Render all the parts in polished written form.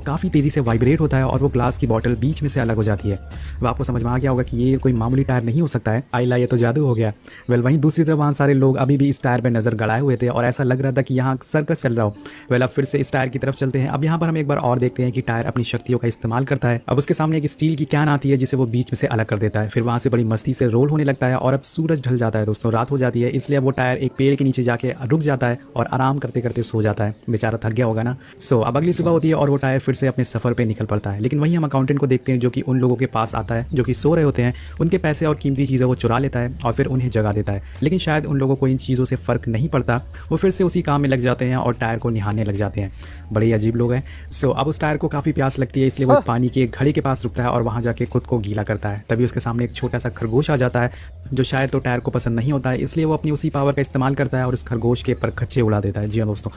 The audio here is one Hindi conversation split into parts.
काफ़ी तेज़ी से वाइब्रेट होता है और वो ग्लास की बॉटल बीच में से अलग हो जाती है। वो आपको समझ में आ गया होगा कि ये कोई मामूली टायर नहीं हो सकता है, आइला ये तो जादू हो गया। वहीं दूसरी तरफ वहाँ सारे लोग अभी भी इस टायर पर नज़र गड़ाए हुए थे और ऐसा लग रहा था कि यहाँ सर्कस चल रहा हो। अब फिर से इस टायर की तरफ चलते हैं। अब यहाँ पर हम एक बार और देखते हैं कि टायर अपनी शक्तियों का इस्तेमाल करता है। अब उसके सामने एक स्टील की कैन आती है जिसे वो बीच में से अलग कर देता है। फिर वहाँ से बड़ी मस्ती से रोल होने लगता है और अब सूरज ढल जाता है दोस्तों, रात हो जाती है। इसलिए वो टायर एक पेड़ के नीचे जाके रुक जाता है और आराम करते करते सो जाता है। बेचारा थक गया होगा ना। अब अगली सुबह होती है और वो टायर फिर से अपने सफर पे निकल पड़ता है। लेकिन वहीं हम अकाउंटेंट को देखते हैं जो कि उन लोगों के पास आता है जो कि सो रहे होते हैं। उनके पैसे और कीमती चीज़ें वो चुरा लेता है और फिर उन्हें जगा देता है। लेकिन शायद उन लोगों को इन चीज़ों से फ़र्क नहीं पड़ता। वो फिर से उसी काम में लग जाते हैं और टायर को निहारने लग जाते हैं। बड़े अजीब लोग हैं। अब उस टायर को काफ़ी प्यास लगती है, इसलिए वो पानी के घड़े के पास रुकता है और वहाँ जाके खुद को गीला करता है। तभी उसके सामने एक छोटा सा खरगोश आ जाता है जो शायद तो टायर को पसंद नहीं होता है, इसलिए वो अपनी उसी पावर का इस्तेमाल करता है और उस खरगोश के परखच्चे उड़ा देता है। जी हाँ दोस्तों,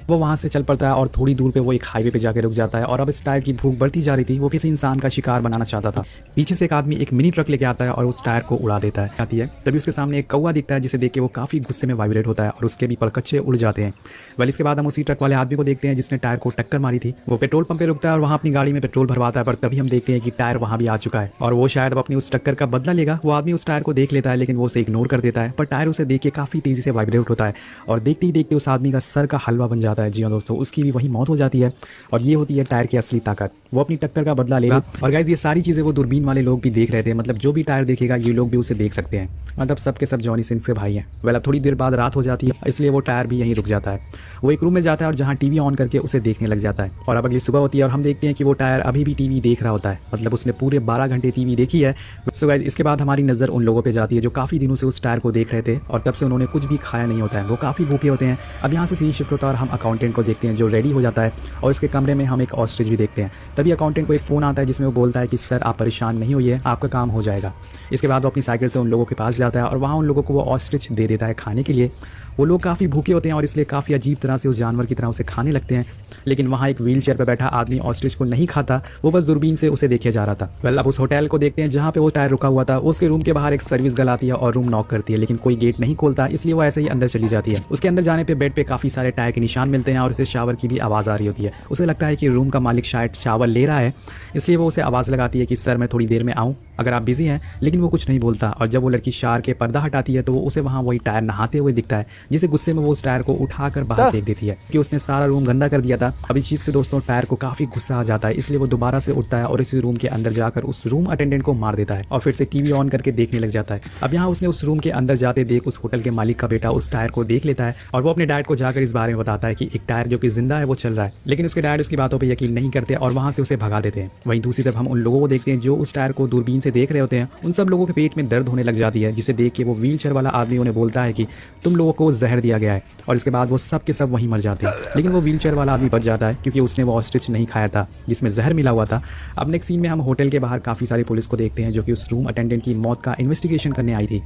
वो वहाँ से चल पड़ता है और थोड़ी दूर पे वो एक हाईवे पे जाके रुक जाता है। और अब इस टायर की भूख बढ़ती जा रही थी। वो किसी इंसान का शिकार बनाना चाहता था। पीछे से एक आदमी एक मिनी ट्रक लेके आता है और उस टायर को उड़ा देता है। आती है तभी उसके सामने एक कौवा दिखता है जिसे देख के वो काफ़ी गुस्से में वाइब्रेट होता है और उसके भी परकच्चे उड़ जाते हैं। इसके बाद हम उसी ट्रक वाले आदमी को देखते हैं जिसने टायर को टक्कर मारी थी। वो पेट्रोल पंप पे रुकता है और वहाँ अपनी गाड़ी में पेट्रोल भरवाता है। पर तभी हम देखते हैं कि टायर वहाँ भी आ चुका है और वो शायद अब अपनी उस टक्कर का बदला लेगा। वो आदमी उस टायर को देख लेता है लेकिन वो उसे इग्नोर कर देता है। पर टायर उसे देख के काफ़ी तेज़ी से वाइब्रेट होता है और देखते ही देखते उस आदमी का सर का हलवा बन जाता है। जी हाँ दोस्तों, उसकी भी वही मौत हो जाती है। और ये होती है टायर की असली ताकत। वो अपनी टक्कर का बदला लेगा। और गाइस ये सारी चीज़ें वो दूरबीन वाले लोग भी देख रहे थे। मतलब जो भी टायर देखेगा ये लोग भी उसे देख सकते हैं। मतलब सबके सब जॉनी सिंह के भाई हैं। अब थोड़ी देर बाद रात हो जाती है, इसलिए वो टायर भी यहीं रुक जाता है। वो एक रूम में जाता है और जहाँ टीवी ऑन करके उसे देखने लग जाता है। और अब अगली सुबह होती है और हम देखते हैं कि वो टायर अभी भी टीवी देख रहा होता है। मतलब उसने पूरे 12 घंटे टीवी देखी है। गाइस इसके बाद हमारी नज़र उन लोगों पे जाती है जो काफ़ी दिनों से उस टायर को देख रहे थे और तब से उन्होंने कुछ भी खाया नहीं होता है। वो काफ़ी भूखे होते हैं। अब यहाँ से सीन शिफ्ट होता है और हम अकाउंटेंट को देखते हैं जो रेडी हो जाता है और इसके कमरे में हम एक ऑस्ट्रिच भी देखते हैं। तभी अकाउंटेंट को एक फ़ोन आता है जिसमें वो बोलता है कि सर आप परेशान नहीं होइए, आपका काम हो जाएगा। इसके बाद वो अपनी साइकिल से उन लोगों के पास जाता है और वहाँ उन लोगों को वो ऑस्ट्रिच दे देता है खाने के लिए। वो लोग काफ़ी भूखे होते हैं और इसलिए काफ़ी अजीब तरह से उस जानवर की तरह उसे खाने लगते हैं। लेकिन वहाँ एक व्हील चेयर पर बैठा आदमी ऑस्ट्रिच को नहीं खाता, वो बस दूरबीन से उसे देखे जा रहा था। अब उस होटल को देखते हैं जहाँ पे वो टायर रुका हुआ था। उसके रूम के बाहर एक सर्विस गर्ल आती है और रूम नॉक करती है लेकिन कोई गेट नहीं खोलता, इसलिए वो ऐसे ही अंदर चली जाती है। उसके अंदर जाने पर बेड पे काफ़ी सारे टायर के निशान मिलते हैं और उसे शावर की भी आवाज़ आ रही होती है। उसे लगता है कि रूम का मालिक शायद शावर ले रहा है, इसलिए वो उसे आवाज़ लगाती है कि सर मैं थोड़ी देर में आऊँ अगर आप बिजी हैं। लेकिन वो कुछ नहीं बोलता और जब वो लड़की शावर के पर्दा हटाती है तो उसे वहाँ वही टायर नहाते हुए दिखता है, जिसे गुस्से में वो उस टायर को उठाकर बाहर फेंक देती है कि उसने सारा रूम गंदा कर दिया था। अब इस चीज़ से दोस्तों टायर को काफ़ी गुस्सा आ जाता है, इसलिए वो दोबारा से उठता है और इसी रूम के अंदर जाकर उस रूम अटेंडेंट को मार देता है और फिर से टीवी ऑन करके देखने लग जाता है। अब यहाँ उसने उस रूम के अंदर जाते देख उस होटल के मालिक का बेटा उस टायर को देख लेता है और वो अपने डैड को जाकर इस बारे में बताता है कि एक टायर जो कि जिंदा है वो चल रहा है। लेकिन उसके डैड उसकी बातों पर यकीन नहीं करते और वहाँ से उसे भगा देते हैं। वहीं दूसरी तरफ हम उन लोगों को देखते हैं जो उस टायर को दूरबीन से देख रहे होते हैं। उन सब लोगों के पेट में दर्द होने लग जाती है, जिसे देख के वो व्हील चेयर वाला आदमी उन्हें बोलता है कि तुम लोगों को जहर दिया गया है। और इसके बाद वो सब के सब वहीं मर जाते हैं। लेकिन वो व्हील चेयर वाला आदमी बच जाता है क्योंकि उसने वो ऑस्ट्रिच नहीं खाया था जिसमें जहर मिला हुआ था। अब नेक्स्ट सीन में हम होटल के बाहर काफ़ी सारी पुलिस को देखते हैं जो कि उस रूम अटेंडेंट की मौत का इन्वेस्टिगेशन करने आई थी।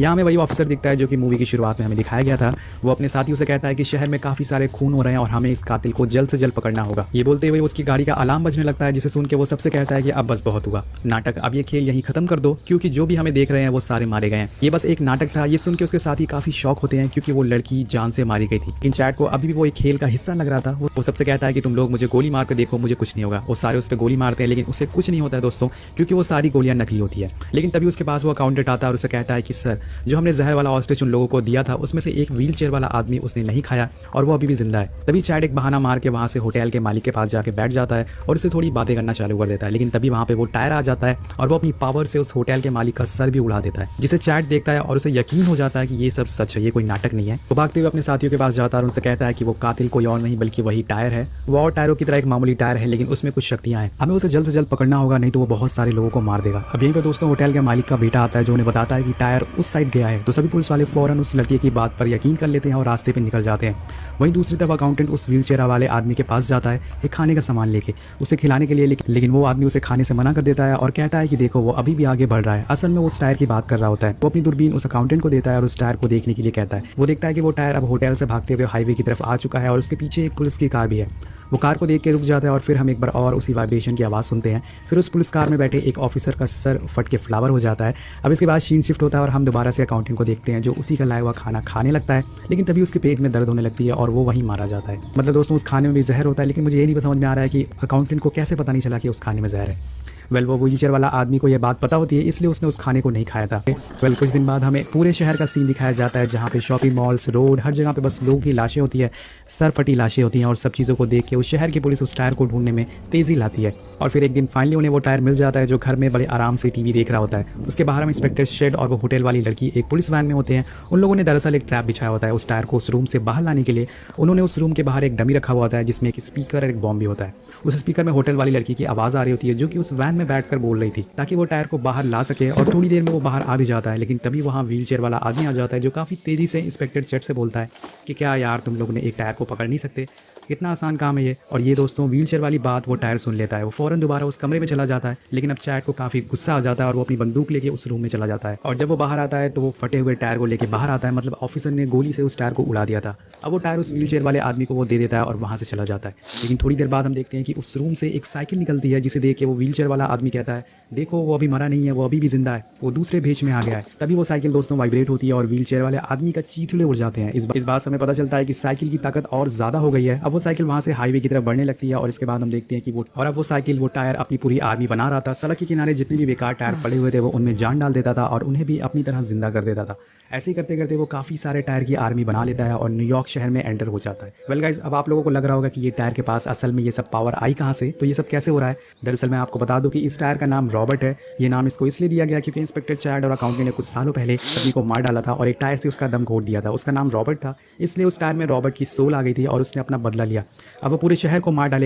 यहाँ हमें वही ऑफिसर दिखता है जो कि मूवी की शुरुआत में हमें दिखाया गया था। वो अपने साथियों से कहता है कि शहर में काफ़ी सारे खून हो रहे हैं और हमें इस कातिल को जल्द से जल्द पकड़ना होगा। ये बोलते हुए उसकी गाड़ी का अलार्म बजने लगता है, जिसे सुन के वो सबसे कहता है कि अब बस बहुत हुआ नाटक, अब ये खेल यहीं खत्म कर दो क्योंकि जो भी हमें देख रहे हैं वो सारे मारे गए हैं। ये बस एक नाटक था। ये सुन के उसके साथी काफ़ी शौक होते हैं क्योंकि वो लड़की जान से मारी गई थी। इन चैट को अभी भी वो एक खेल का हिस्सा लग रहा था। वो सबसे कहता है कि तुम लोग मुझे गोली मार कर देखो, मुझे कुछ नहीं होगा। वो सारे उस पर गोली मारते हैं लेकिन उसे कुछ नहीं होता है दोस्तों, क्योंकि वो सारी गोलियां नकली होती है। लेकिन तभी उसके पास वो अकाउंटेंट आता है और उसे कहता है कि सर जो हमने जहर वाला ऑस्ट्रिच उन लोगों को दिया था उसमें से एक व्हील चेयर वाला आदमी उसने नहीं खाया और वो अभी भी जिंदा है। तभी चैट एक बहाना मार के वहाँ से होटल के मालिक के पास जाके बैठ जाता है और उसे थोड़ी बातें करना चालू कर देता है। लेकिन तभी वहाँ पे वो टायर आ जाता है और वो अपनी पावर से उस होटल के मालिक का सर भी उड़ा देता है, जिसे चैट देखता है और उसे यकीन हो जाता है कि ये सब सच है, ये कोई नाटक नहीं है। वो भागते हुए अपने साथियों के पास जाता है और उनसे कहता है कि वो कातिल कोई और नहीं बल्कि वही टायर है। वो और टायरों की तरह एक मामूली टायर है लेकिन उसमें कुछ शक्तियां हैं। हमें उसे जल्द से जल्द पकड़ना होगा, नहीं तो वो बहुत सारे लोगों को मार देगा। अब यहीं पे दोस्तों होटल के मालिक का बेटा आता है जो उन्हें बताता है कि टायर उस साइड गया है। तो सभी पुलिस वाले फौरन उस लड़के की बात पर यकीन कर लेते हैं और रास्ते पे निकल जाते हैं। वहीं दूसरी तरफ अकाउंटेंट उस व्हील चेयर वाले आदमी के पास जाता है एक खाने का सामान लेके उसे खिलाने के लिए, लेकिन वो आदमी उसे खाने से मना कर देता है और कहता है कि देखो वो अभी भी आगे बढ़ रहा है। असल में वो उस टायर की बात कर रहा होता है। वो अपनी दूरबीन उस अकाउंटेंट को देता है और उस टायर को देखने के लिए कहता है। वो देखता है कि वो टायर अब होटल से भागते हुए हाईवे की तरफ आ चुका है और उसके पीछे एक पुलिस की कार भी है। वो कार को देख के रुक जाता है और फिर हम एक बार और उसी वाइब्रेशन की आवाज़ सुनते हैं। फिर उस पुलिस कार में बैठे एक ऑफिसर का सर फट के फ्लावर हो जाता है। अब इसके बाद सीन शिफ्ट होता है और हम दोबारा से अकाउंटेंट को देखते हैं जो उसी का लाया हुआ खाना खाने लगता है, लेकिन तभी उसके पेट में दर्द होने लगती है और वो वहीं मारा जाता है। मतलब दोस्तों उस खाने में भी जहर होता है, लेकिन मुझे ये नहीं समझ में आ रहा है कि अकाउंटेंट को कैसे पता नहीं चला कि उस खाने में जहर है। वो व्हीलचेयर वाला आदमी को यह बात पता होती है, इसलिए उसने उस खाने को नहीं खाया था। कुछ दिन बाद हमें पूरे शहर का सीन दिखाया जाता है जहाँ पे शॉपिंग मॉल्स, रोड, हर जगह पे बस लोगों की लाशें होती है, सर फटी लाशें होती हैं। और सब चीज़ों को देख के उस शहर की पुलिस उस टायर को ढूंढने में तेज़ी लाती है। और फिर एक दिन फाइनली उन्हें वो टायर मिल जाता है जो घर में बड़े आराम से टीवी देख रहा होता है। उसके बाहर हम इंस्पेक्टर शेड और वो होटल वाली लड़की एक पुलिस वैन में होते हैं। उन लोगों ने दरअसल एक ट्रैप बिछाया होता है उस टायर को उस रूम से बाहर लाने के लिए। उन्होंने उस रूम के बाहर एक डमी रखा हुआ होता है जिसमें एक स्पीकर और एक बॉम्ब भी होता है। उस स्पीकर में होटल वाली लड़की की आवाज़ आ रही होती है जो कि उस वैन में बैठकर बोल रही थी ताकि वो टायर को बाहर ला सके। और थोड़ी देर में वो बाहर आ भी जाता है, लेकिन तभी वहाँ व्हीलचेयर वाला आदमी आ जाता है जो काफ़ी तेज़ी से इंस्पेक्टर शेड से बोलता है कि क्या यार तुम लोग ने एक टायर को पकड़ नहीं सकते, कितना आसान काम है ये। और ये दोस्तों व्हीलचेयर वाली बात वो टायर सुन लेता है। वो फ़ौरन दोबारा उस कमरे में चला जाता है, लेकिन अब टायर को काफ़ी गुस्सा आ जाता है और वो अपनी बंदूक लेके उस रूम में चला जाता है। और जब वो बाहर आता है तो वो फटे हुए टायर को लेके बाहर आता है, मतलब ऑफिसर ने गोली से उस टायर को उड़ा दिया था। अब वो टायर उस व्हीलचेयर वाले आदमी को वो दे देता है और वहाँ से चला जाता है। लेकिन थोड़ी देर बाद हम देखते हैं कि उस रूम से एक साइकिल निकलती है जिसे देख के वो व्हीलचेयर वाला आदमी कहता है देखो वो अभी मरा नहीं है, वो अभी भी जिंदा है, वो दूसरे भेष में आ गया है। तभी वो साइकिल दोस्तों वाइब्रेट होती है और व्हीलचेयर वाले आदमी का चीथड़े उड़ जाते हैं। इस बात से हमें पता चलता है कि साइकिल की ताकत और ज़्यादा हो गई है। अब वो साइकिल वहाँ से हाईवे की तरफ बढ़ने लगती है और इसके बाद हम देखते हैं कि वो साइकिल वो टायर अपनी पूरी आर्मी बना रहा था। सड़क के किनारे जितने भी बेकार टायर पड़े हुए थे वो उनमें जान डाल देता था और उन्हें भी अपनी तरह जिंदा कर देता था। ऐसे ही करते करते वो काफ़ी सारे टायर की आर्मी बना लेता है और न्यूयॉर्क शहर में एंटर हो जाता है। वेल गाइस, अब आप लोगों को लग रहा होगा कि ये टायर के पास असल में ये सब पावर आई कहाँ से, तो ये सब कैसे हो रहा है। दरअसल मैं आपको बता दूं कि इस टायर का नाम रॉबर्ट है। ये नाम इसको इसलिए दिया गया क्योंकि इंस्पेक्टर चैड और अकाउंटेंट ने कुछ सालों पहले सभी को मार डाला था और एक टायर से उसका दम घोट दिया था। उसका नाम रॉबर्ट था, इसलिए उस टायर में रॉबर्ट की सोल आ गई थी और उसने अपना बदला लिया। अब वो पूरे शहर को मार डाले